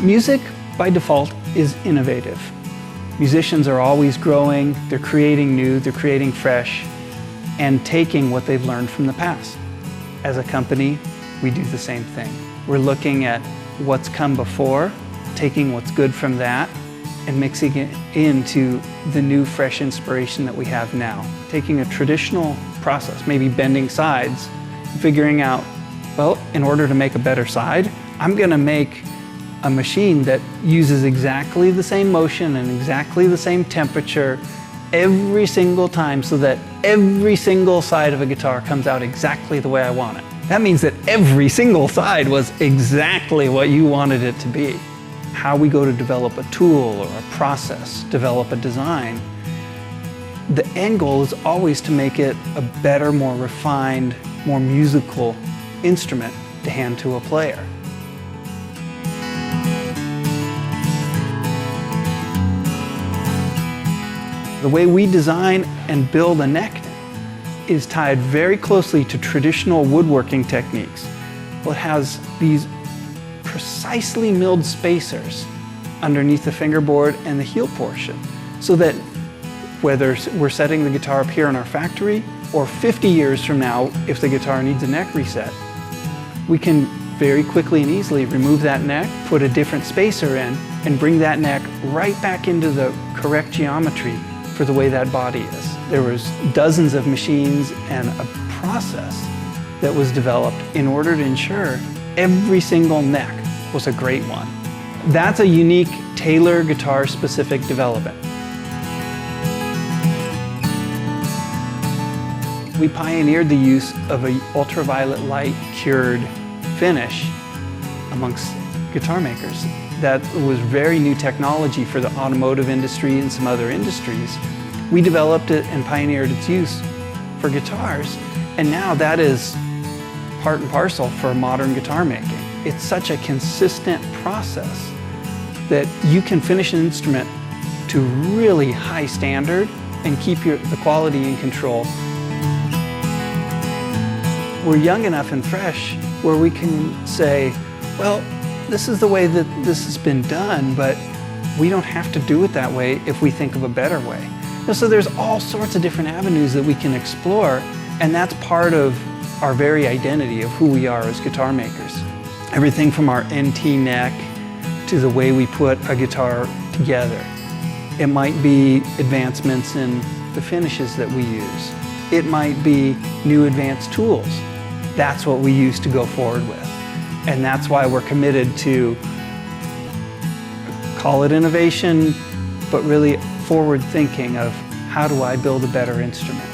Music, by default, is innovative. Musicians are always growing, they're creating new, they're creating fresh, and taking what they've learned from the past. As a company, we do the same thing. We're looking at what's come before, taking what's good from that, and mixing it into the new, fresh inspiration that we have now. Taking a traditional process, maybe bending sides, figuring out, well, in order to make a better side, I'm gonna make a machine that uses exactly the same motion and exactly the same temperature every single time so that every single side of a guitar comes out exactly the way I want it. That means that every single side was exactly what you wanted it to be. How we go to develop a tool or a process, develop a design, the end goal is always to make it a better, more refined, more musical instrument to hand to a player. The way we design and build a neck is tied very closely to traditional woodworking techniques. Well, it has these precisely milled spacers underneath the fingerboard and the heel portion, so that whether we're setting the guitar up here in our factory or 50 years from now, if the guitar needs a neck reset, we can very quickly and easily remove that neck, put a different spacer in, and bring that neck right back into the correct geometry for the way that body is. There was dozens of machines and a process that was developed in order to ensure every single neck was a great one. That's a unique Taylor guitar specific development. We pioneered the use of an ultraviolet light cured finish amongst guitar makers. That was very new technology for the automotive industry and some other industries. We developed it and pioneered its use for guitars, and now that is part and parcel for modern guitar making. It's such a consistent process that you can finish an instrument to really high standard and keep the quality in control. We're young enough and fresh where we can say, well, this is the way that this has been done, but we don't have to do it that way if we think of a better way. And so there's all sorts of different avenues that we can explore, and that's part of our very identity of who we are as guitar makers. Everything from our NT neck to the way we put a guitar together. It might be advancements in the finishes that we use. It might be new advanced tools. That's what we use to go forward with. And that's why we're committed to call it innovation, but really forward thinking of how do I build a better instrument.